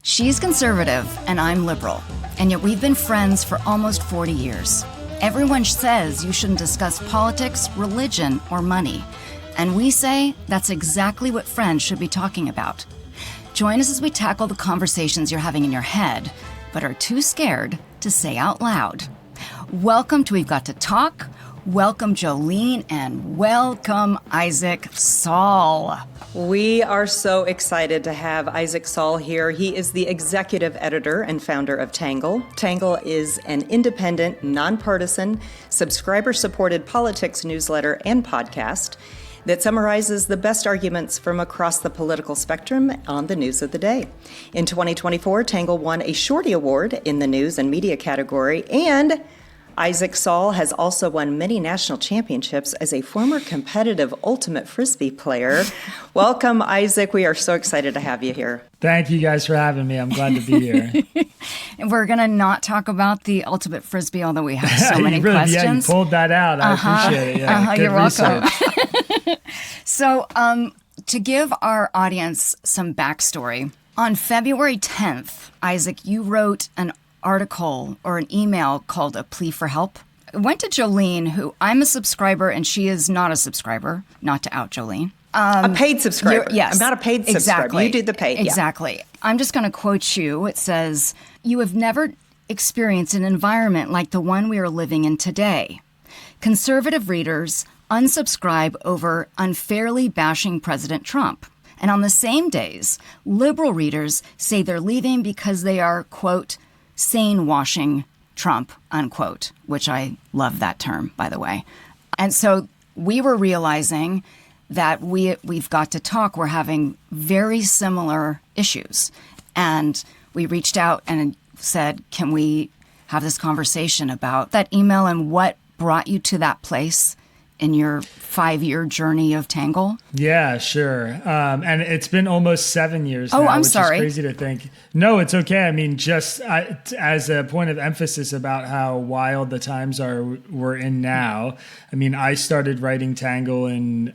She's conservative and I'm liberal, and yet we've been friends for almost 40 years. Everyone says you shouldn't discuss politics, religion, or money, and we say that's exactly what friends should be talking about. Join us as we tackle the conversations you're having in your head, but are too scared to say out loud. Welcome to We've Got to Talk. Welcome, Jolene, and welcome, Isaac Saul. We are so excited to have Isaac Saul here. He is the executive editor and founder of Tangle. Tangle is an independent, nonpartisan, subscriber-supported politics newsletter and podcast that summarizes the best arguments from across the political spectrum on the news of the day. In 2024, Tangle won a Shorty Award in the news and media category, and Isaac Saul has also won many national championships as a former competitive ultimate frisbee player. Welcome, Isaac. We are so excited to have you here. Thank you guys for having me. I'm glad to be here. And we're going to not talk about the ultimate frisbee, although we have so many questions. Yeah, you pulled that out. I appreciate it. Yeah, you're welcome. So to give our audience some backstory, on February 10th, Isaac, you wrote an article or an email called A Plea for Help. It went to Jolene, who I'm a subscriber and she is not a subscriber, not to out Jolene. A paid subscriber. Yes. I'm not a paid subscriber. Exactly. You do the paid. Exactly. Yeah. I'm just going to quote you. It says, "You have never experienced an environment like the one we are living in today. Conservative readers unsubscribe over unfairly bashing President Trump. And on the same days, liberal readers say they're leaving because they are, quote, Sanewashing Trump, unquote," which I love that term, by the way. And so we were realizing that we've got to talk. We're having very similar issues. And we reached out and said, can we have this conversation about that email and what brought you to that place in your 5-year journey of Tangle? Yeah, sure. And it's been almost 7 years now, I'm which sorry. is crazy to think. No, it's okay. I mean, just as a point of emphasis about how wild the times we're in now, I mean, I started writing Tangle in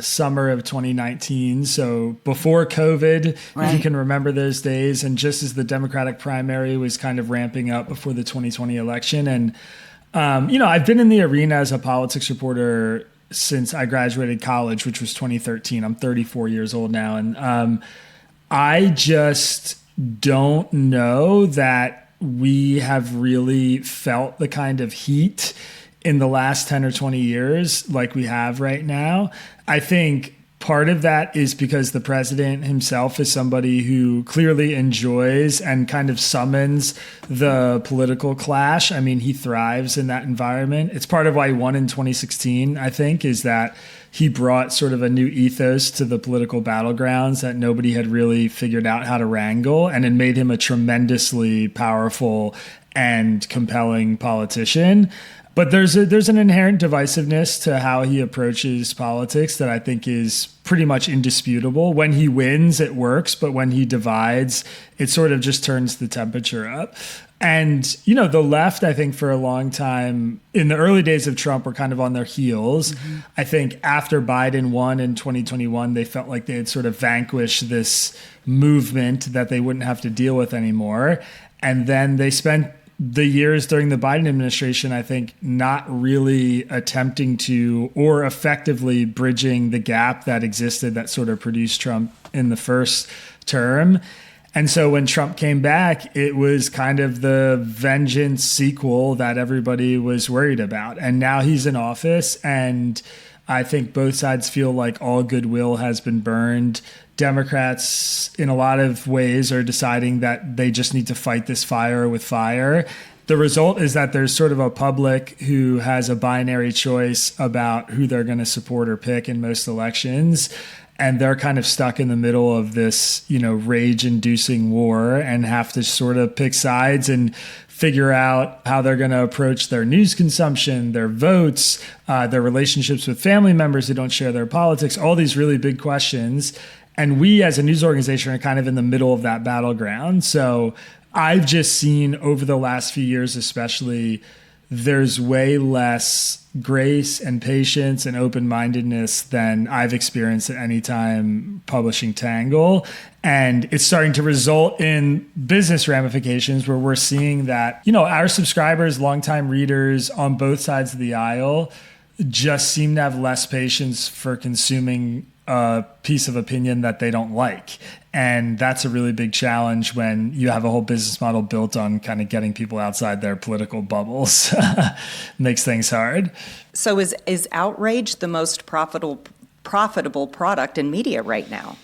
summer of 2019, so before COVID, right. If you can remember those days, and just as the Democratic primary was kind of ramping up before the 2020 election. And I've been in the arena as a politics reporter since I graduated college, which was 2013. I'm 34 years old now. And I just don't know that we have really felt the kind of heat in the last 10 or 20 years like we have right now. I think part of that is because the president himself is somebody who clearly enjoys and kind of summons the political clash. I mean, he thrives in that environment. It's part of why he won in 2016, I think, is that he brought sort of a new ethos to the political battlegrounds that nobody had really figured out how to wrangle, and it made him a tremendously powerful and compelling politician. But there's an inherent divisiveness to how he approaches politics that I think is pretty much indisputable. When he wins, it works, but when he divides, it sort of just turns the temperature up. And, the left, I think for a long time, in the early days of Trump, were kind of on their heels. Mm-hmm. I think after Biden won in 2021, they felt like they had sort of vanquished this movement that they wouldn't have to deal with anymore. And then they spent the years during the Biden administration, I think, not really attempting to or effectively bridging the gap that existed that sort of produced Trump in the first term. And so when Trump came back, it was kind of the vengeance sequel that everybody was worried about. And now he's in office, and I think both sides feel like all goodwill has been burned. Democrats, in a lot of ways, are deciding that they just need to fight this fire with fire. The result is that there's sort of a public who has a binary choice about who they're going to support or pick in most elections. And they're kind of stuck in the middle of this, rage-inducing war and have to sort of pick sides and figure out how they're going to approach their news consumption, their votes, their relationships with family members who don't share their politics, all these really big questions. And we as a news organization are kind of in the middle of that battleground. So I've just seen over the last few years, especially, there's way less grace and patience and open-mindedness than I've experienced at any time publishing Tangle. And it's starting to result in business ramifications where we're seeing that, our subscribers, longtime readers on both sides of the aisle just seem to have less patience for consuming a piece of opinion that they don't like. And that's a really big challenge when you have a whole business model built on kind of getting people outside their political bubbles. Makes things hard. So is Outrage the most profitable product in media right now?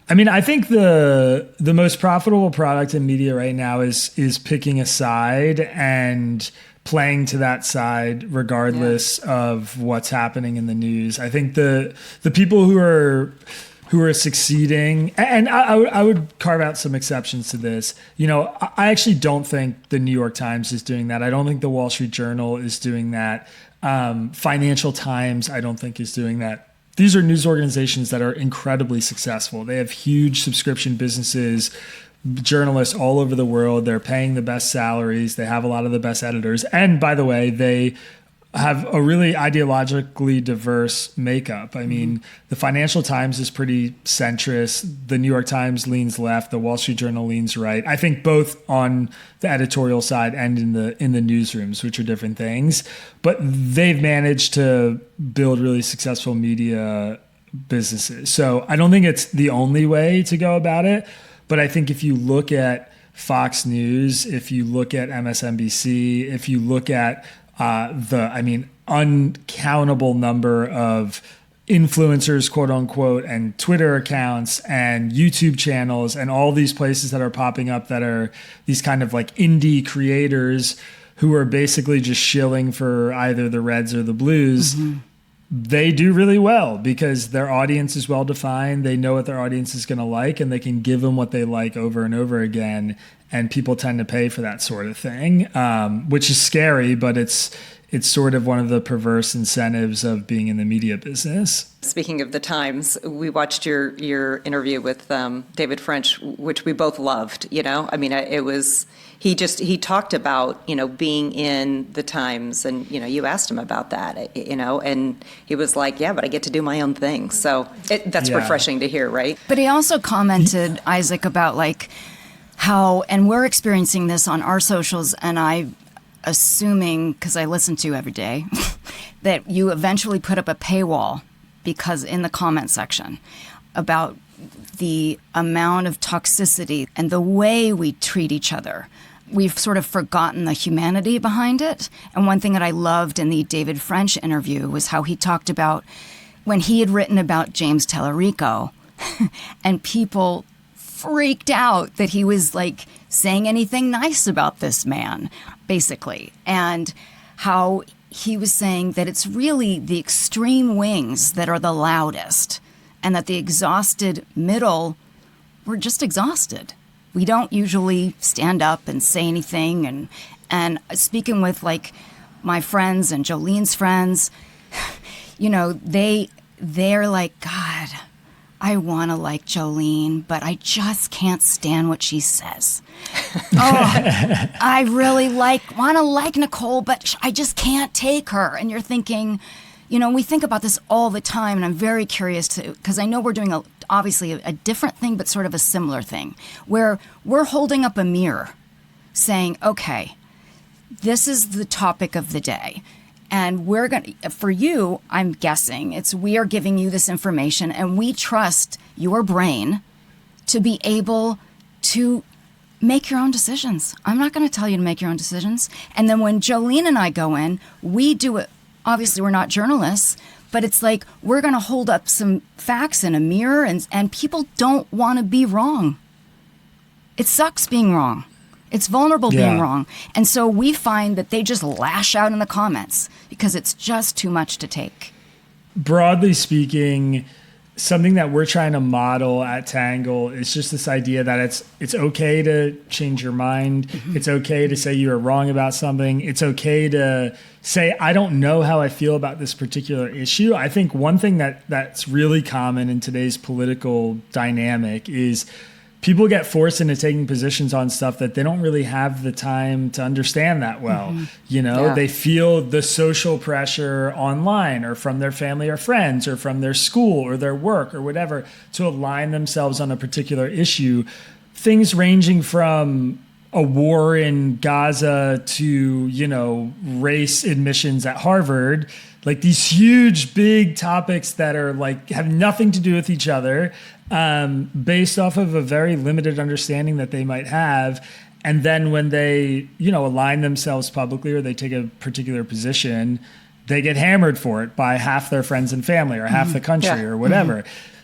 I mean, I think the most profitable product in media right now is picking a side and playing to that side regardless of what's happening in the news. I think the people who are succeeding, and I would carve out some exceptions to this. I actually don't think the New York Times is doing that. I don't think the Wall Street Journal is doing that. Financial Times, I don't think is doing that. These are news organizations that are incredibly successful. They have huge subscription businesses, journalists all over the world. They're paying the best salaries. They have a lot of the best editors. And by the way, they have a really ideologically diverse makeup. I mean, the Financial Times is pretty centrist. The New York Times leans left. The Wall Street Journal leans right. I think both on the editorial side and in the newsrooms, which are different things. But they've managed to build really successful media businesses. So I don't think it's the only way to go about it. But I think if you look at Fox News, if you look at MSNBC, if you look at uncountable number of influencers, quote unquote, and Twitter accounts and YouTube channels and all these places that are popping up that are these kind of like indie creators who are basically just shilling for either the Reds or the Blues. They do really well because their audience is well defined. They know what their audience is going to like, and they can give them what they like over and over again. And people tend to pay for that sort of thing, which is scary, but it's sort of one of the perverse incentives of being in the media business. Speaking of the Times, we watched your interview with David French, which we both loved. I mean, he talked about being in the Times, and you asked him about that, and he was like, yeah, but I get to do my own thing. So that's refreshing to hear, right? But he also commented, Isaac, about like how, and we're experiencing this on our socials, and I'm assuming, because I listen to you every day, that you eventually put up a paywall because in the comment section about the amount of toxicity and the way we treat each other. We've sort of forgotten the humanity behind it. And one thing that I loved in the David French interview was how he talked about when he had written about James Tallarico and people freaked out that he was like saying anything nice about this man, basically. And how he was saying that it's really the extreme wings that are the loudest and that the exhausted middle, we're just exhausted. We don't usually stand up and say anything. And speaking with like my friends and Jolene's friends, they're like, God, I want to like Jolene, but I just can't stand what she says. I really want to like Nicole, but I just can't take her. And you're thinking, we think about this all the time, and I'm very curious because I know we're doing obviously a different thing, but sort of a similar thing, where we're holding up a mirror saying, okay, this is the topic of the day. And we're going to, for you, I'm guessing, we are giving you this information and we trust your brain to be able to make your own decisions. I'm not going to tell you to make your own decisions. And then when Jolene and I go in, we do it. Obviously, we're not journalists, but it's like we're going to hold up some facts in a mirror and people don't want to be wrong. It sucks being wrong. It's vulnerable being wrong. And so we find that they just lash out in the comments because it's just too much to take. Broadly speaking, something that we're trying to model at Tangle is just this idea that it's okay to change your mind. Mm-hmm. It's okay to say you were wrong about something. It's okay to say, I don't know how I feel about this particular issue. I think one thing that's really common in today's political dynamic is people get forced into taking positions on stuff that they don't really have the time to understand that well. They feel the social pressure online or from their family or friends or from their school or their work or whatever to align themselves on a particular issue. Things ranging from a war in Gaza to, race admissions at Harvard, like these huge, big topics that are like have nothing to do with each other, based off of a very limited understanding that they might have. And then when they, align themselves publicly or they take a particular position, they get hammered for it by half their friends and family or half the country or whatever.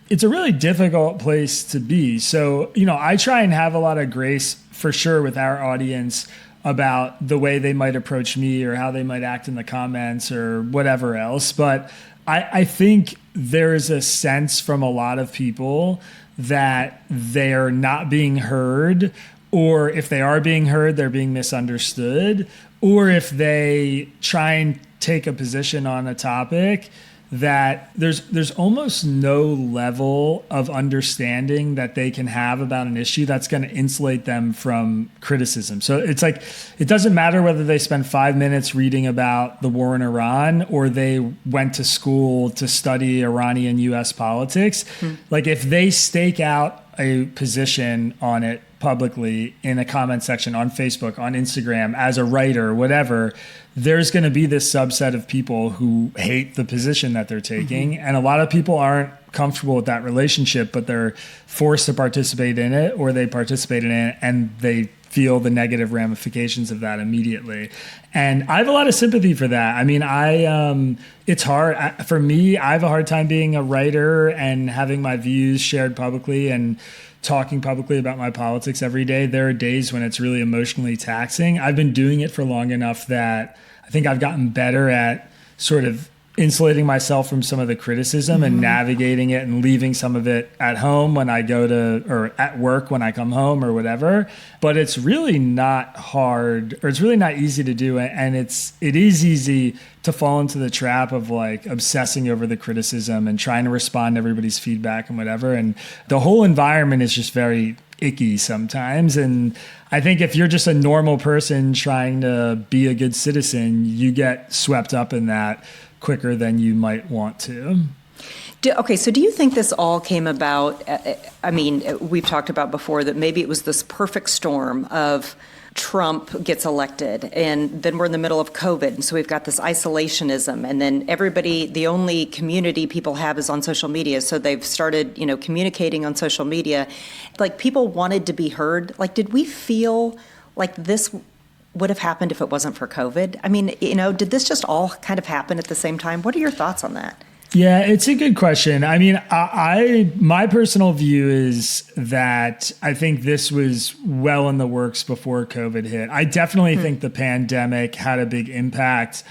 It's a really difficult place to be. So, I try and have a lot of grace for sure with our audience about the way they might approach me or how they might act in the comments or whatever else. But I think there's a sense from a lot of people that they're not being heard, or if they are being heard, they're being misunderstood, or if they try and take a position on a topic that there's almost no level of understanding that they can have about an issue that's going to insulate them from criticism. So it's like, it doesn't matter whether they spend 5 minutes reading about the war in Iran or they went to school to study Iranian US politics. Like if they stake out a position on it publicly in a comment section on Facebook, on Instagram, as a writer, whatever, there's going to be this subset of people who hate the position that they're taking. And a lot of people aren't comfortable with that relationship, but they're forced to participate in it, or they participate in it and they feel the negative ramifications of that immediately. And I have a lot of sympathy for that. I mean, it's hard for me. I have a hard time being a writer and having my views shared publicly and talking publicly about my politics every day. There are days when it's really emotionally taxing. I've been doing it for long enough that I think I've gotten better at sort of insulating myself from some of the criticism and navigating it and leaving some of it at home when I go to, or at work when I come home or whatever. But it's really not hard, or it's really not easy to do. And it is easy to fall into the trap of like obsessing over the criticism and trying to respond to everybody's feedback and whatever. And the whole environment is just very icky sometimes. And I think if you're just a normal person trying to be a good citizen, you get swept up in that quicker than you might want to. Okay, so do you think this all came about, I mean, we've talked about before that maybe it was this perfect storm of Trump gets elected, and then we're in the middle of COVID, and so we've got this isolationism, and then everybody, the only community people have is on social media, so they've started, communicating on social media. Like, people wanted to be heard. Like, did we feel like this would have happened if it wasn't for COVID? I mean, did this just all kind of happen at the same time? What are your thoughts on that? Yeah, it's a good question. I mean, my personal view is that I think this was well in the works before COVID hit. I definitely think the pandemic had a big impact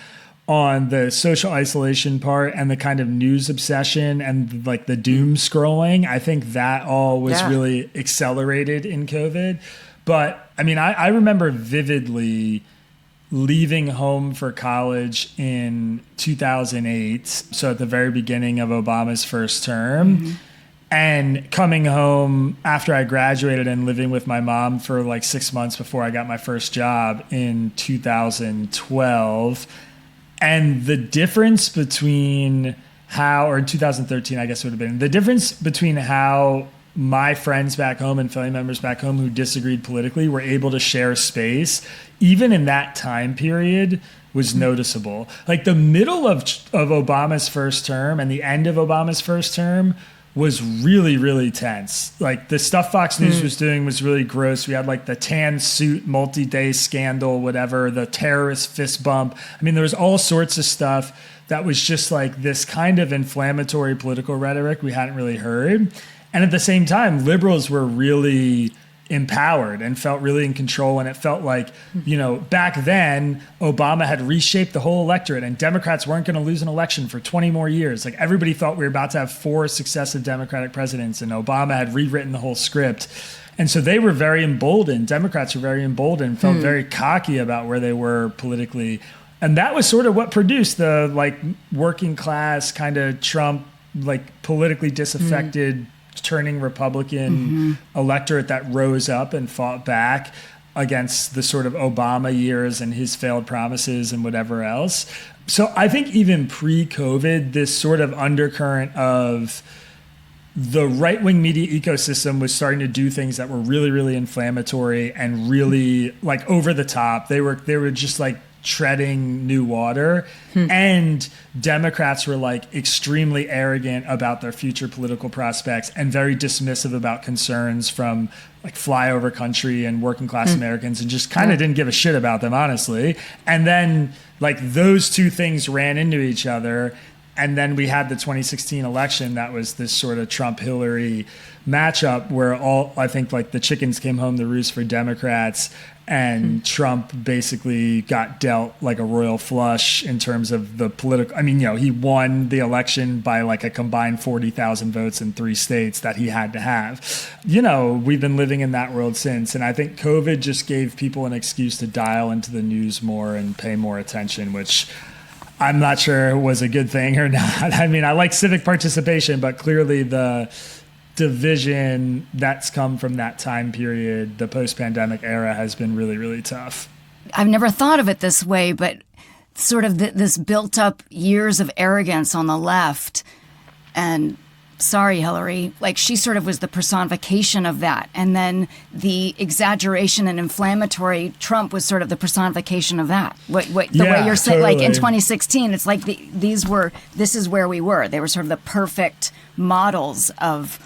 on the social isolation part and the kind of news obsession and like the doom scrolling. I think that all was really accelerated in COVID. But I mean, I remember vividly leaving home for college in 2008, so at the very beginning of Obama's first term, and coming home after I graduated and living with my mom for like 6 months before I got my first job in 2012. And the difference between or in 2013, I guess it would have been, the difference between how my friends back home and family members back home who disagreed politically were able to share space, even in that time period, was noticeable. Like the middle of Obama's first term and the end of Obama's first term was really, really tense. Like the stuff Fox News was doing was really gross. We had like the tan suit multi-day scandal, whatever, the terrorist fist bump. I mean, there was all sorts of stuff that was just like this kind of inflammatory political rhetoric we hadn't really heard. And at the same time, liberals were really empowered and felt really in control. And it felt like, back then, Obama had reshaped the whole electorate and Democrats weren't going to lose an election for 20 more years. Like everybody thought we were about to have 4 successive Democratic presidents, and Obama had rewritten the whole script. And so they were very emboldened. Democrats were very emboldened, felt very cocky about where they were politically. And that was sort of what produced the like working class kind of Trump, like politically disaffected turning Republican electorate that rose up and fought back against the sort of Obama years and his failed promises and whatever else. So I think even pre-COVID, this sort of undercurrent of the right-wing media ecosystem was starting to do things that were really, really inflammatory and really like over the top. They were just like treading new water. And Democrats were like extremely arrogant about their future political prospects and very dismissive about concerns from like flyover country and working class Americans, and just kind of didn't give a shit about them, honestly. And then like those two things ran into each other. And then we had the 2016 election that was this sort of Trump-Hillary matchup where I think like the chickens came home to roost for Democrats, and Trump basically got dealt like a royal flush in terms of the political. I mean, he won the election by like a combined 40,000 votes in 3 states that he had to have. We've been living in that world since. And I think COVID just gave people an excuse to dial into the news more and pay more attention, which I'm not sure was a good thing or not. I mean, I like civic participation, but clearly the division that's come from that time period, the post-pandemic era, has been really, really tough. I've never thought of it this way, but sort of this built up years of arrogance on the left, and sorry, Hillary, like she sort of was the personification of that. And then the exaggeration and inflammatory Trump was sort of the personification of that. The way you're saying, totally. like in 2016, it's like this is where we were. They were sort of the perfect models of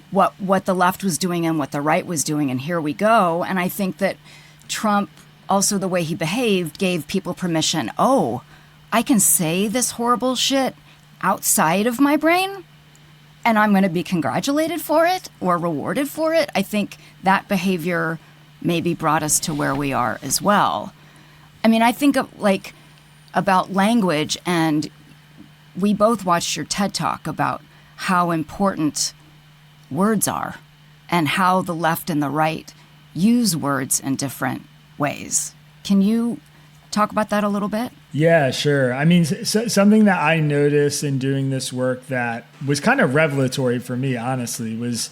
what the left was doing and what the right was doing. And here we go. And I think that Trump, also the way he behaved, gave people permission. Oh, I can say this horrible shit outside of my brain, and I'm going to be congratulated for it or rewarded for it. I think that behavior maybe brought us to where we are as well. I mean, I think about language, and we both watched your TED Talk about how important words are and how the left and the right use words in different ways. Can you talk about that a little bit? Yeah, sure. I mean, something that I noticed in doing this work that was kind of revelatory for me, honestly, was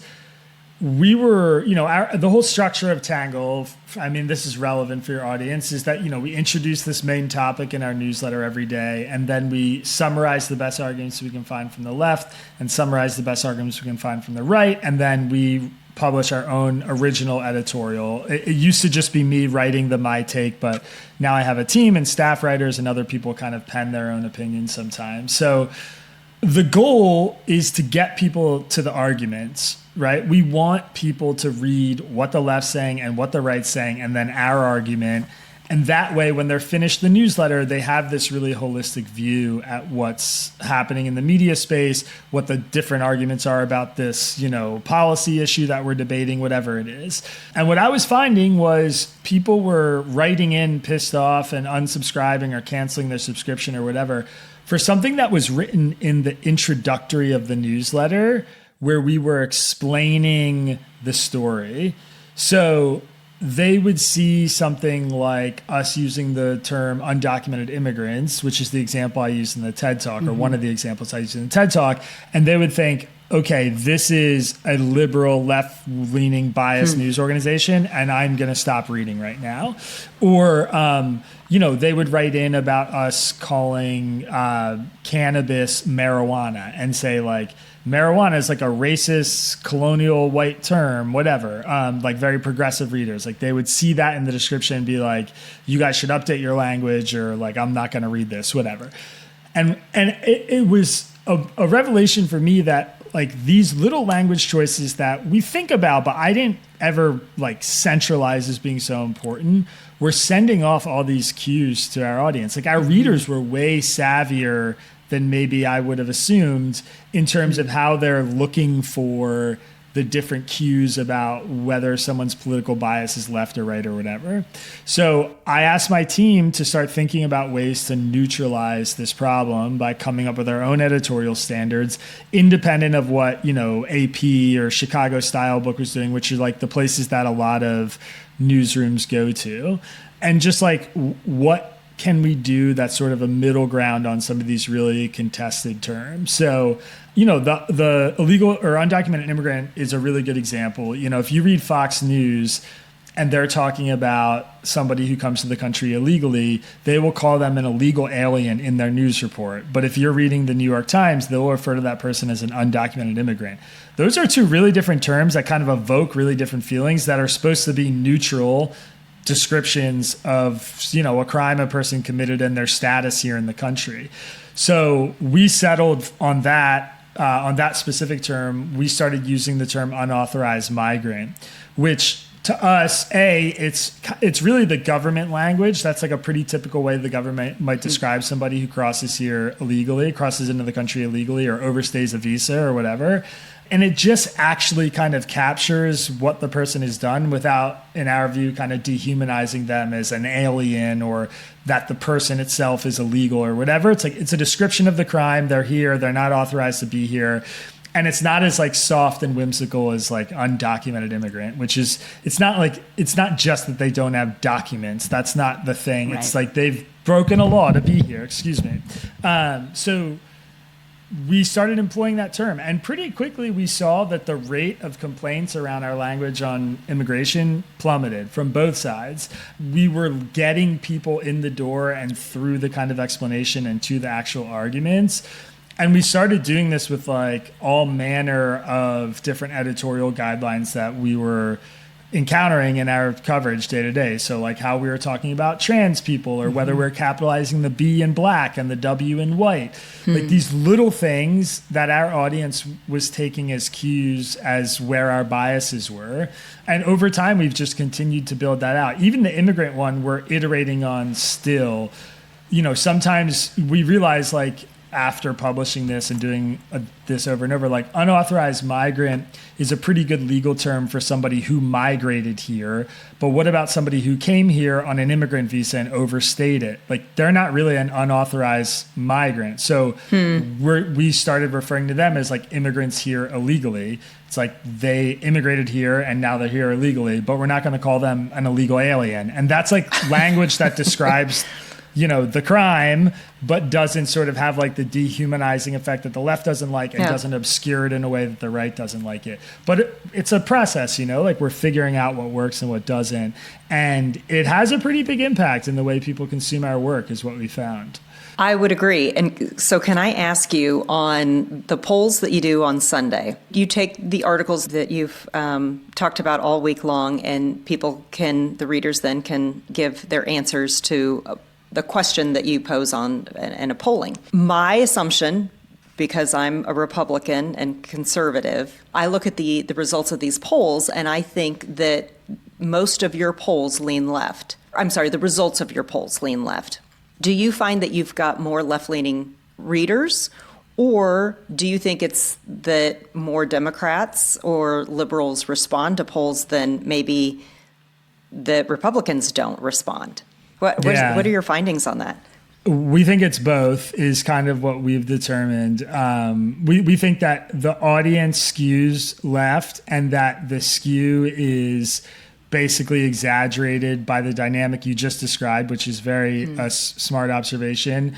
we were, the whole structure of Tangle, I mean, this is relevant for your audience, is that, we introduce this main topic in our newsletter every day, and then we summarize the best arguments we can find from the left and summarize the best arguments we can find from the right, and then we publish our own original editorial. It used to just be me writing my take, but now I have a team and staff writers and other people kind of pen their own opinions sometimes. So the goal is to get people to the arguments, right? We want people to read what the left's saying and what the right's saying, and then our argument. And that way, when they're finished the newsletter, they have this really holistic view at what's happening in the media space, what the different arguments are about this, policy issue that we're debating, whatever it is. And what I was finding was people were writing in pissed off and unsubscribing or canceling their subscription or whatever for something that was written in the introductory of the newsletter, where we were explaining the story. So they would see something like us using the term undocumented immigrants, which is the example I used in the TED Talk, or one of the examples I used in the TED Talk, and they would think, okay, this is a liberal, left-leaning, biased news organization, and I'm going to stop reading right now. Or, they would write in about us calling cannabis marijuana and say, like, marijuana is like a racist, colonial, white term, whatever, like very progressive readers. Like they would see that in the description and be like, you guys should update your language, or like, I'm not going to read this, whatever. And it was a revelation for me that like these little language choices that we think about, but I didn't ever like centralize as being so important, we're sending off all these cues to our audience. Like our readers were way savvier than maybe I would have assumed in terms of how they're looking for the different cues about whether someone's political bias is left or right or whatever. So I asked my team to start thinking about ways to neutralize this problem by coming up with our own editorial standards, independent of what, AP or Chicago Style Book was doing, which are like the places that a lot of newsrooms go to. And just like what can we do that's sort of a middle ground on some of these really contested terms? So, the illegal or undocumented immigrant is a really good example. If you read Fox News and they're talking about somebody who comes to the country illegally, they will call them an illegal alien in their news report. But if you're reading the New York Times, they'll refer to that person as an undocumented immigrant. Those are two really different terms that kind of evoke really different feelings that are supposed to be neutral descriptions of, a crime a person committed and their status here in the country. So we settled on that specific term. We started using the term unauthorized migrant, which to us, it's really the government language. That's like a pretty typical way the government might describe somebody who crosses here illegally, crosses into the country illegally, or overstays a visa or whatever. And it just actually kind of captures what the person has done without, in our view, kind of dehumanizing them as an alien or that the person itself is illegal or whatever. It's a description of the crime. They're here. They're not authorized to be here. And it's not as soft and whimsical as undocumented immigrant, which is, it's not just that they don't have documents. That's not the thing. Right. It's they've broken a law to be here. Excuse me. So we started employing that term, and pretty quickly we saw that the rate of complaints around our language on immigration plummeted from both sides. We were getting people in the door and through the kind of explanation and to the actual arguments. And we started doing this with all manner of different editorial guidelines that we were encountering in our coverage day to day. So how we were talking about trans people, or whether we're capitalizing the B in black and the W in white, these little things that our audience was taking as cues as where our biases were. And over time, we've just continued to build that out. Even the immigrant one, we're iterating on still. Sometimes we realize after publishing this and doing this over and over, unauthorized migrant is a pretty good legal term for somebody who migrated here. But what about somebody who came here on an immigrant visa and overstayed it? They're not really an unauthorized migrant. So we started referring to them as immigrants here illegally. It's they immigrated here and now they're here illegally, but we're not going to call them an illegal alien. And that's language that describes the crime, but doesn't sort of have the dehumanizing effect that the left doesn't like, and doesn't obscure it in a way that the right doesn't like it. But it's a process, we're figuring out what works and what doesn't. And it has a pretty big impact in the way people consume our work, is what we found. I would agree. And so can I ask you, on the polls that you do on Sunday, you take the articles that you've talked about all week long, and the readers then can give their answers to the question that you pose in a polling. My assumption, because I'm a Republican and conservative, I look at the results of these polls, and I think that most of your polls lean left. I'm sorry, the results of your polls lean left. Do you find that you've got more left-leaning readers, or do you think it's that more Democrats or liberals respond to polls than maybe that Republicans don't respond? What are your findings on that? We think it's both, is kind of what we've determined. We think that the audience skews left, and that the skew is basically exaggerated by the dynamic you just described, which is very smart observation,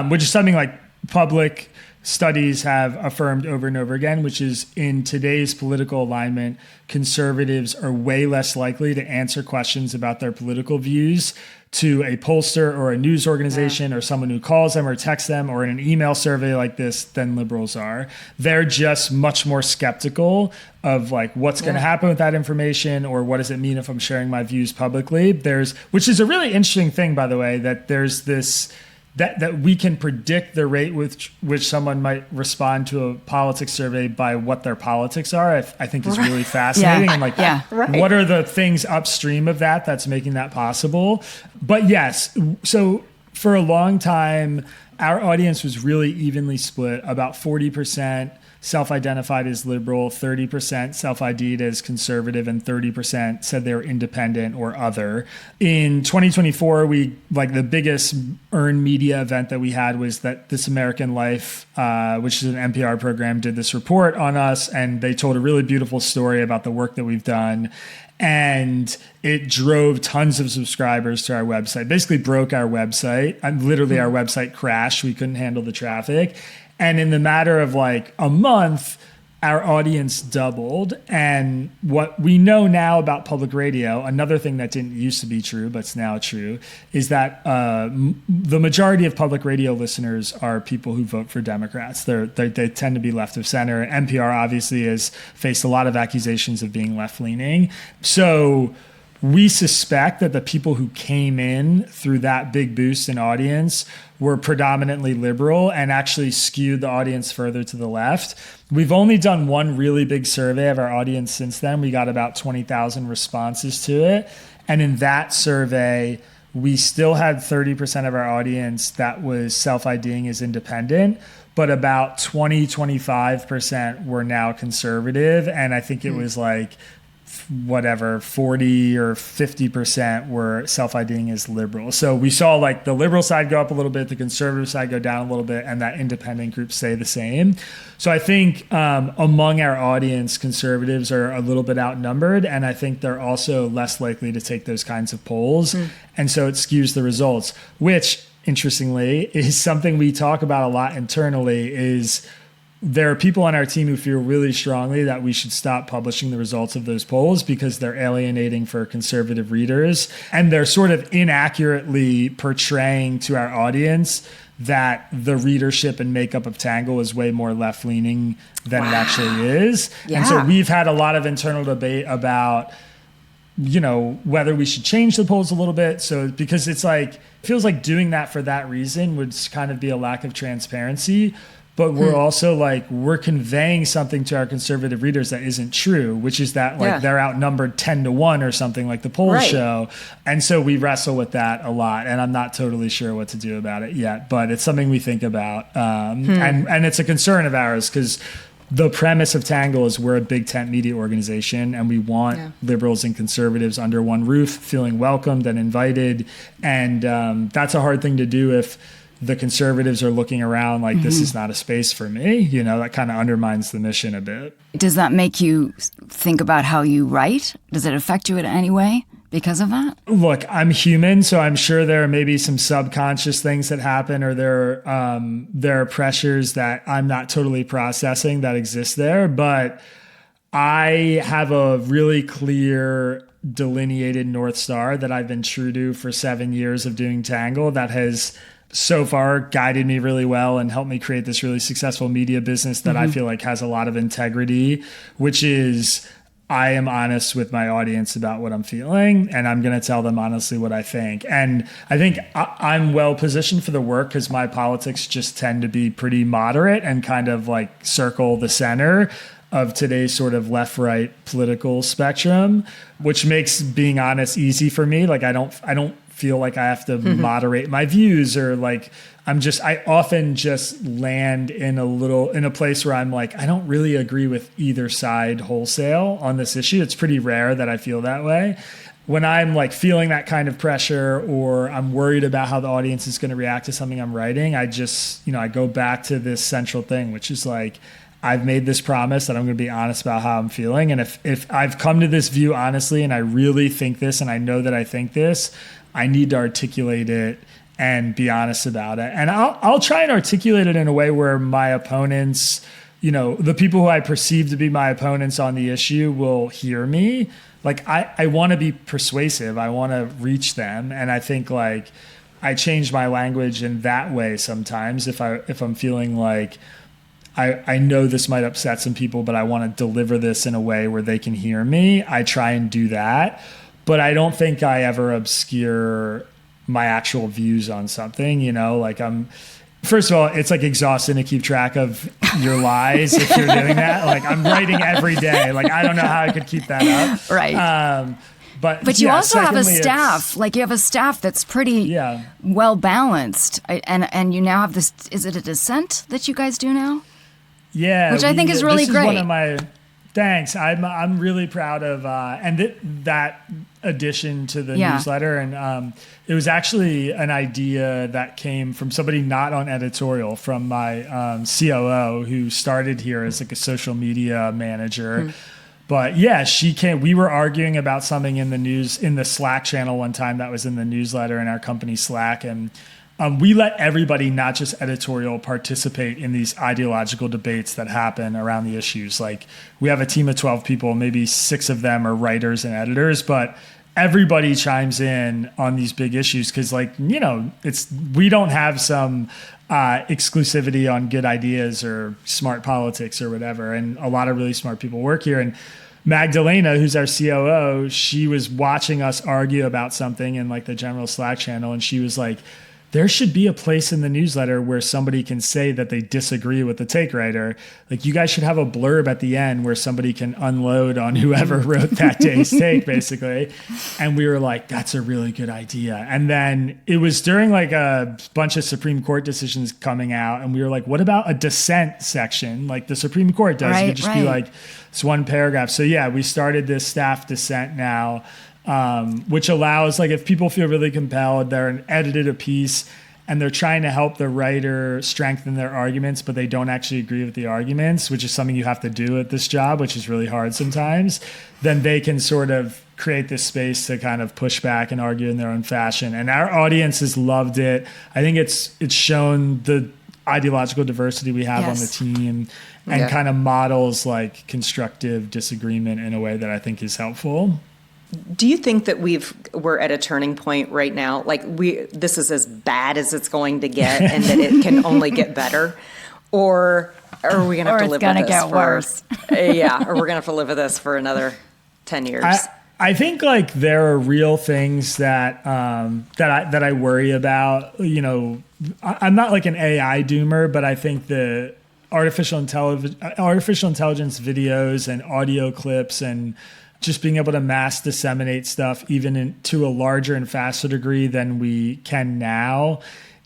which is something public studies have affirmed over and over again, which is, in today's political alignment, conservatives are way less likely to answer questions about their political views to a pollster or a news organization or someone who calls them or texts them or in an email survey like this than liberals are. They're just much more skeptical of what's going to happen with that information, or what does it mean if I'm sharing my views publicly. Which is a really interesting thing, by the way, that there's this that we can predict the rate with which someone might respond to a politics survey by what their politics are. I think is really fascinating. And what are the things upstream of that's making that possible? But yes, so for a long time, our audience was really evenly split, about 40% self-identified as liberal, 30% self-ID'd as conservative, and 30% said they were independent or other. In 2024, the biggest earned media event that we had was that This American Life, which is an NPR program, did this report on us, and they told a really beautiful story about the work that we've done. And it drove tons of subscribers to our website, basically broke our website. Literally, our website crashed. We couldn't handle the traffic. And in the matter of like a month, our audience doubled. And what we know now about public radio, another thing that didn't used to be true, but it's now true, is that the majority of public radio listeners are people who vote for Democrats. They tend to be left of center. NPR obviously has faced a lot of accusations of being left-leaning. So we suspect that the people who came in through that big boost in audience were predominantly liberal and actually skewed the audience further to the left. We've only done one really big survey of our audience since then. We got about 20,000 responses to it. And in that survey, we still had 30% of our audience that was self-IDing as independent, but about 25% were now conservative. And I think it was like 40 or 50% were self-IDing as liberal. So we saw like the liberal side go up a little bit, the conservative side go down a little bit, and that independent group stay the same. So I think among our audience, conservatives are a little bit outnumbered, and I think they're also less likely to take those kinds of polls. And so it skews the results, which interestingly is something we talk about a lot internally. Is there are people on our team who feel really strongly that we should stop publishing the results of those polls because they're alienating for conservative readers, and they're sort of inaccurately portraying to our audience that the readership and makeup of Tangle is way more left-leaning than it actually is. Yeah. And so we've had a lot of internal debate about, you know, whether we should change the polls a little bit. So because it's like, it feels like doing that for that reason would kind of be a lack of transparency. But we're also like, we're conveying something to our conservative readers that isn't true, which is that like they're outnumbered 10-1 or something like the polls show. And so we wrestle with that a lot. And I'm not totally sure what to do about it yet, but it's something we think about. And it's a concern of ours because the premise of Tangle is we're a big tent media organization and we want liberals and conservatives under one roof, feeling welcomed and invited. And that's a hard thing to do if the conservatives are looking around like, this is not a space for me. You know, that kind of undermines the mission a bit. Does that make you think about how you write? Does it affect you in any way because of that? Look, I'm human, so I'm sure there are maybe some subconscious things that happen, or there are pressures that I'm not totally processing that exist there. But I have a really clear delineated North Star that I've been true to for 7 years of doing Tangle that has so far guided me really well and helped me create this really successful media business that I feel like has a lot of integrity, which is I am honest with my audience about what I'm feeling, and I'm going to tell them honestly what I think. And I think I'm well positioned for the work because my politics just tend to be pretty moderate and kind of like circle the center of today's sort of left-right political spectrum, which makes being honest easy for me. Like I don't feel like I have to moderate my views, or like I often just land in a place where I'm like, I don't really agree with either side wholesale on this issue. It's pretty rare that I feel that way. When I'm like feeling that kind of pressure, or I'm worried about how the audience is going to react to something I'm writing, I just, I go back to this central thing, which is like, I've made this promise that I'm going to be honest about how I'm feeling. And if I've come to this view honestly, and I really think this, and I know that I think this, I need to articulate it and be honest about it. And I'll try and articulate it in a way where my opponents, the people who I perceive to be my opponents on the issue will hear me. Like I want to be persuasive. I want to reach them. And I think like I change my language in that way sometimes if I'm feeling like I know this might upset some people, but I want to deliver this in a way where they can hear me. I try and do that. But I don't think I ever obscure my actual views on something, first of all, it's like exhausting to keep track of your lies if you're doing that. Like I'm writing every day. Like I don't know how I could keep that up. Right. But you also have a staff. Like you have a staff that's pretty well balanced. And you now have this, is it a dissent that you guys do now? Yeah. Which I think is really great. One of my thanks. I'm really proud of that addition to the newsletter, and it was actually an idea that came from somebody not on Editorial, from my COO who started here as like a social media manager. But yeah, we were arguing about something in the Slack channel one time that was in the newsletter in our company Slack. And we let everybody, not just editorial, participate in these ideological debates that happen around the issues. Like, we have a team of 12 people, maybe 6 of them are writers and editors, but everybody chimes in on these big issues because, like, we don't have some exclusivity on good ideas or smart politics or whatever. And a lot of really smart people work here. And Magdalena, who's our COO, she was watching us argue about something in like the general Slack channel. And she was like, there should be a place in the newsletter where somebody can say that they disagree with the take writer. Like, you guys should have a blurb at the end where somebody can unload on whoever wrote that day's take, basically. And we were like, that's a really good idea. And then it was during like a bunch of Supreme Court decisions coming out. And we were like, what about a dissent section like the Supreme Court does? It could just be like, it's one paragraph. So yeah, we started this staff dissent now. Which allows, like, if people feel really compelled, they're edited a piece and they're trying to help the writer strengthen their arguments, but they don't actually agree with the arguments, which is something you have to do at this job, which is really hard sometimes, then they can sort of create this space to kind of push back and argue in their own fashion. And our audience has loved it. I think it's shown the ideological diversity we have on the team and kind of models like constructive disagreement in a way that I think is helpful. Do you think that we're at a turning point right now? Like, this is as bad as it's going to get, and that it can only get better, or are we going to have to live with this? Or it's going to get worse. Or we're going to have to live with this for another 10 years. I think like there are real things that I worry about. You know, I'm not like an AI doomer, but I think the artificial intelligence videos and audio clips and just being able to mass disseminate stuff even to a larger and faster degree than we can now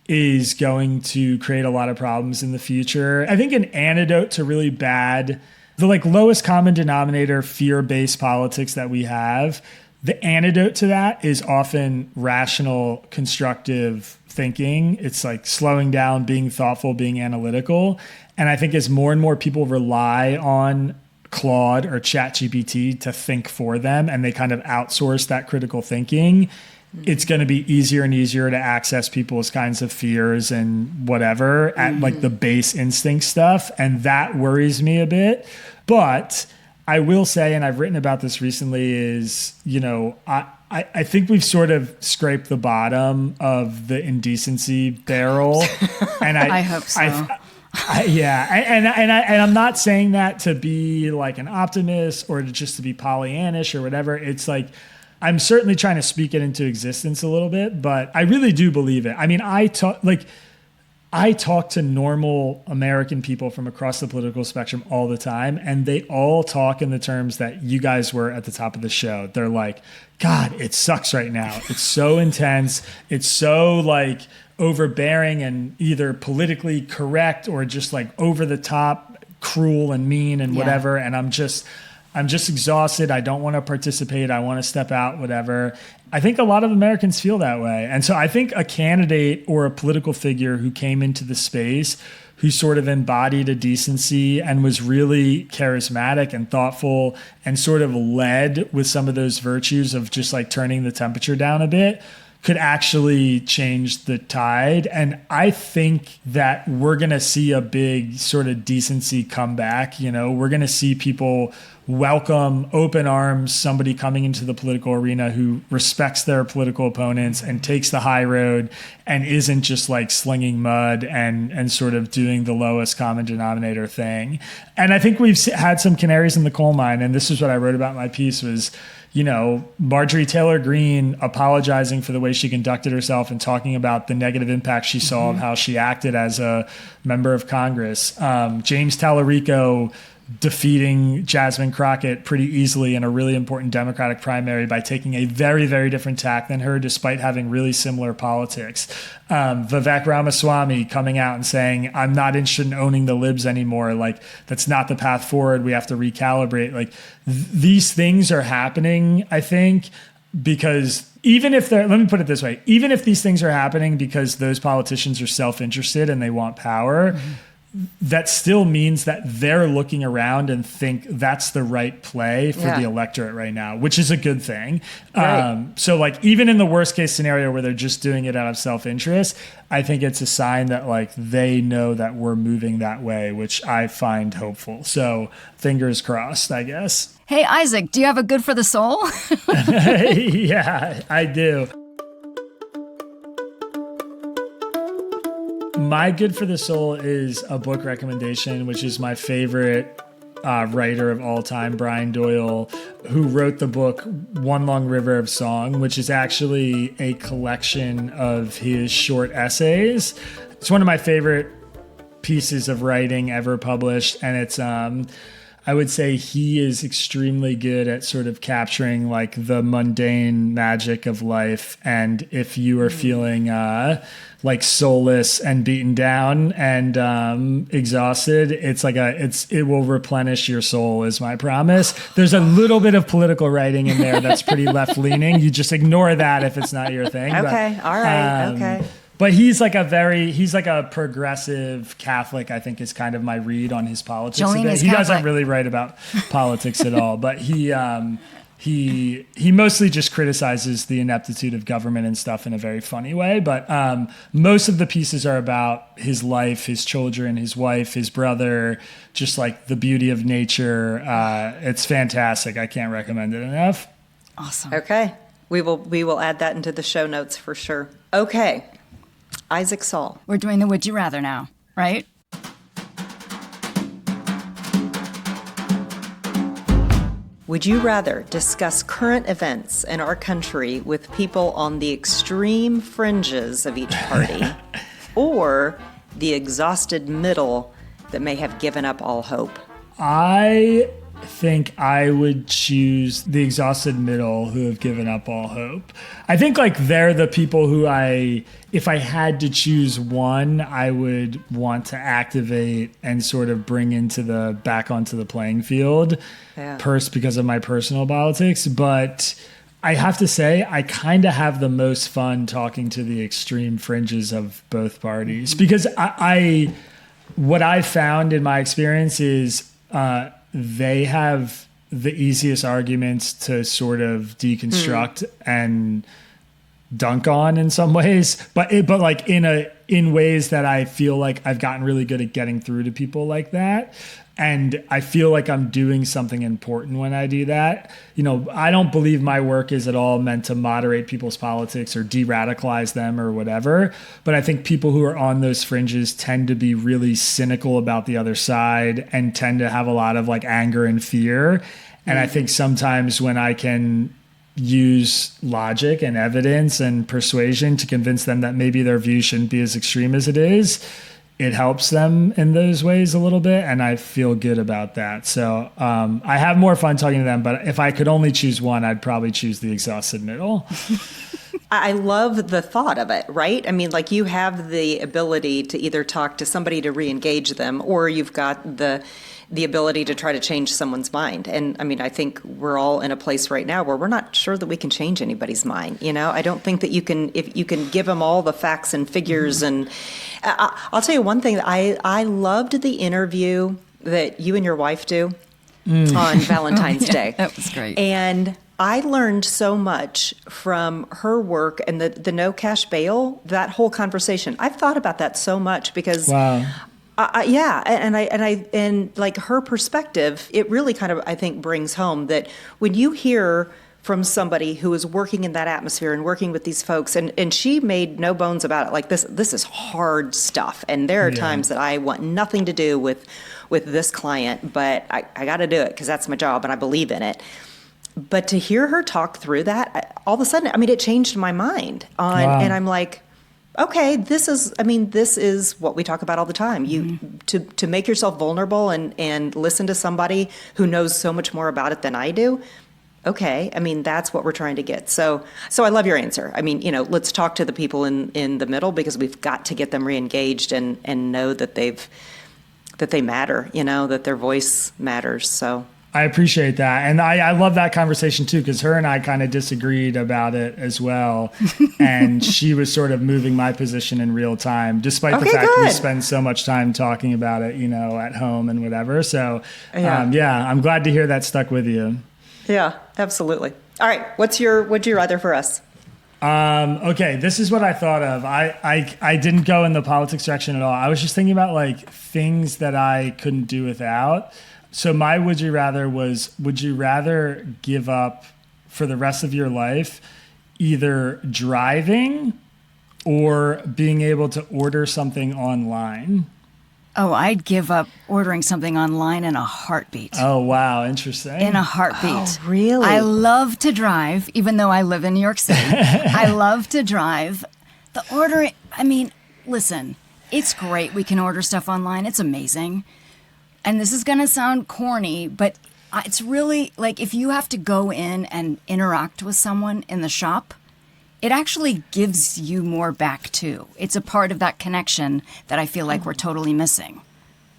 is going to create a lot of problems in the future. I think an antidote to really bad, the like lowest common denominator fear-based politics that we have, the antidote to that is often rational, constructive thinking. It's like slowing down, being thoughtful, being analytical. And I think as more and more people rely on Claude or ChatGPT to think for them and they kind of outsource that critical thinking, it's going to be easier and easier to access people's kinds of fears and whatever at like the base instinct stuff. And that worries me a bit. But I will say, and I've written about this recently, is, you know, I think we've sort of scraped the bottom of the indecency barrel. And I hope so. And I'm not saying that to be like an optimist or just to be Pollyannish or whatever. It's like, I'm certainly trying to speak it into existence a little bit, but I really do believe it. I mean, I talk to normal American people from across the political spectrum all the time, and they all talk in the terms that you guys were at the top of the show. They're like, God, it sucks right now. It's so intense. It's so like overbearing and either politically correct or just like over the top, cruel and mean and whatever. And I'm just exhausted. I don't want to participate. I want to step out, whatever. I think a lot of Americans feel that way. And so I think a candidate or a political figure who came into the space who sort of embodied a decency and was really charismatic and thoughtful and sort of led with some of those virtues of just like turning the temperature down a bit could actually change the tide. And I think that we're going to see a big sort of decency comeback. You know, we're going to see people welcome open arms somebody coming into the political arena who respects their political opponents and takes the high road and isn't just like slinging mud and sort of doing the lowest common denominator thing. And I think we've had some canaries in the coal mine. And this is what I wrote about in my piece was, you know, Marjorie Taylor Greene apologizing for the way she conducted herself and talking about the negative impact she saw of how she acted as a member of Congress. James Tallarico defeating Jasmine Crockett pretty easily in a really important Democratic primary by taking a very, very different tack than her, despite having really similar politics. Vivek Ramaswamy coming out and saying, I'm not interested in owning the libs anymore. Like, that's not the path forward. We have to recalibrate. Like, these things are happening, I think, because even if let me put it this way, even if these things are happening because those politicians are self-interested and they want power, that still means that they're looking around and think that's the right play for the electorate right now, which is a good thing. Right. So like even in the worst case scenario where they're just doing it out of self-interest, I think it's a sign that like they know that we're moving that way, which I find hopeful. So fingers crossed, I guess. Hey, Isaac, do you have a good for the soul? Yeah, I do. My good for the soul is a book recommendation, which is my favorite writer of all time, Brian Doyle, who wrote the book One Long River of Song, which is actually a collection of his short essays. It's one of my favorite pieces of writing ever published, and it's I would say he is extremely good at sort of capturing like the mundane magic of life. And if you are feeling like soulless and beaten down and exhausted, it will replenish your soul, is my promise. There's a little bit of political writing in there that's pretty left leaning. You just ignore that if it's not your thing. Okay. But, All right. Okay. But he's like a progressive Catholic, I think is kind of my read on his politics. He doesn't really write about politics at all, but he mostly just criticizes the ineptitude of government and stuff in a very funny way. But most of the pieces are about his life, his children, his wife, his brother, just like the beauty of nature. It's fantastic. I can't recommend it enough. Awesome. Okay. We will add that into the show notes for sure. Okay. Isaac Saul. We're doing the Would You Rather now, right? Would you rather discuss current events in our country with people on the extreme fringes of each party or the exhausted middle that may have given up all hope? I think I would choose the exhausted middle who have given up all hope. I think like they're the people who if I had to choose one, I would want to activate and sort of bring back onto the playing field, because of my personal politics. But I have to say, I kind of have the most fun talking to the extreme fringes of both parties, because what I found in my experience is they have the easiest arguments to sort of deconstruct and dunk on in some ways, but like in ways that I feel like I've gotten really good at getting through to people like that. And I feel like I'm doing something important when I do that. You know, I don't believe my work is at all meant to moderate people's politics or de-radicalize them or whatever. But I think people who are on those fringes tend to be really cynical about the other side and tend to have a lot of like anger and fear. And I think sometimes when I can use logic and evidence and persuasion to convince them that maybe their view shouldn't be as extreme as it is, it helps them in those ways a little bit, and I feel good about that. So I have more fun talking to them, but if I could only choose one, I'd probably choose the exhausted middle. I love the thought of it, right? I mean, like you have the ability to either talk to somebody to re-engage them, or you've got the ability to try to change someone's mind. And I mean, I think we're all in a place right now where we're not sure that we can change anybody's mind. You know, I don't think that if you can give them all the facts and figures. And I'll tell you one thing, that I loved the interview that you and your wife do on Valentine's Day. That was great. And I learned so much from her work and the no cash bail, that whole conversation. I've thought about that so much because Wow. And like her perspective, it really kind of, I think, brings home that when you hear from somebody who is working in that atmosphere and working with these folks, and she made no bones about it, like this is hard stuff. And there are times that I want nothing to do with this client, but I got to do it because that's my job and I believe in it. But to hear her talk through that, all of a sudden, I mean, it changed my mind and I'm like, okay, this is what we talk about all the time. To make yourself vulnerable and listen to somebody who knows so much more about it than I do. Okay, I mean, that's what we're trying to get. So I love your answer. I mean, you know, let's talk to the people in the middle, because we've got to get them re-engaged and know that they matter, you know, that their voice matters. So I appreciate that. And I love that conversation too, because her and I kind of disagreed about it as well. And she was sort of moving my position in real time, despite the fact that we spend so much time talking about it, at home and whatever. So I'm glad to hear that stuck with you. Yeah, absolutely. All right. What's your would you rather for us? Okay, this is what I thought of. I didn't go in the politics direction at all. I was just thinking about like things that I couldn't do without. So my would you rather was, would you rather give up for the rest of your life either driving or being able to order something online? Oh, I'd give up ordering something online in a heartbeat. Oh, wow. Interesting. In a heartbeat. Oh, really? I love to drive, even though I live in New York City. I love to drive. The ordering, listen, it's great. We can order stuff online. It's amazing. And this is going to sound corny, but it's really like if you have to go in and interact with someone in the shop, it actually gives you more back too. It's a part of that connection that I feel like we're totally missing.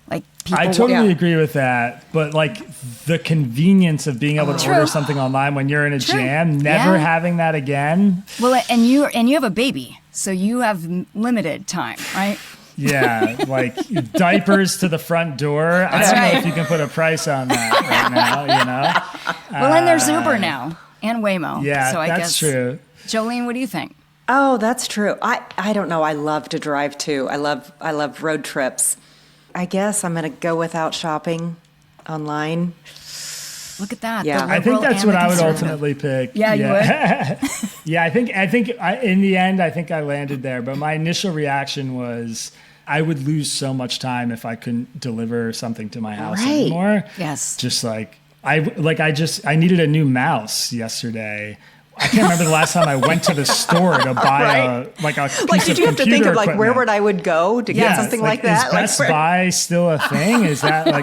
Like people, I totally agree with that, but like the convenience of being able to order something online when you're in a jam, never having that again. Well, and you have a baby, so you have limited time, right? Yeah, like diapers to the front door. I don't know if you can put a price on that right now, Well, and there's Uber now and Waymo. Yeah, so I that's guess, true. Jolene, what do you think? Oh, that's true. I don't know. I love to drive too. I love road trips. I guess I'm going to go without shopping online. Look at that. Yeah. I think that's what I would ultimately pick. Yeah, you would? Yeah, I think in the end, I think I landed there. But my initial reaction was I would lose so much time if I couldn't deliver something to my house anymore. Yes. Just like I needed a new mouse yesterday. I can't remember the last time I went to the store to buy a piece of did you have to think of equipment. where would I would go to get something like that? Is Best Buy still a thing? Is that I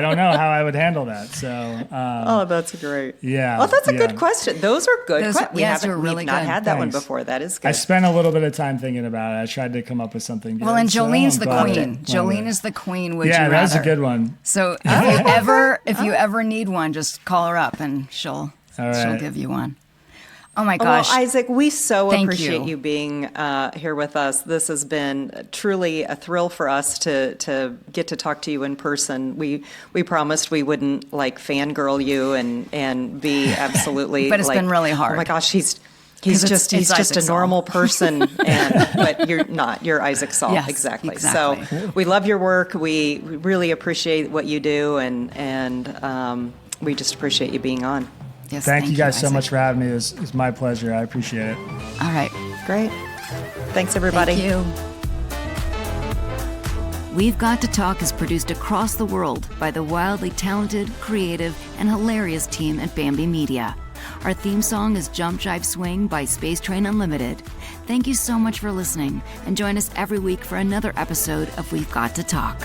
don't know how I would handle that. So, that's great. Yeah. Well, that's a good question. Those are good questions. We've not had that one Thanks. before. That is good. I spent a little bit of time thinking about it. I tried to come up with something good. Well, and Jolene's the queen. Jolene Jolene is the queen. Would you rather? Yeah, that's a good one. So if you ever need one, just call her up and she'll give you one. Oh my gosh. Well, Isaac, we so Thank appreciate you being here with us. This has been truly a thrill for us to get to talk to you in person. We promised we wouldn't fangirl you and be absolutely but it's been really hard. Oh my gosh, he's just a normal person, but you're not. You're Isaac Saul. Yes, exactly. exactly. So we love your work. We really appreciate what you do, and we just appreciate you being on. Yes, thank you guys Isaac. so much for having me. It's my pleasure. I appreciate it. All right. Great. Thanks, everybody. Thank you. We've Got to Talk is produced across the world by the wildly talented, creative, and hilarious team at Bambi Media. Our theme song is Jump Jive Swing by Space Train Unlimited. Thank you so much for listening, and join us every week for another episode of We've Got to Talk.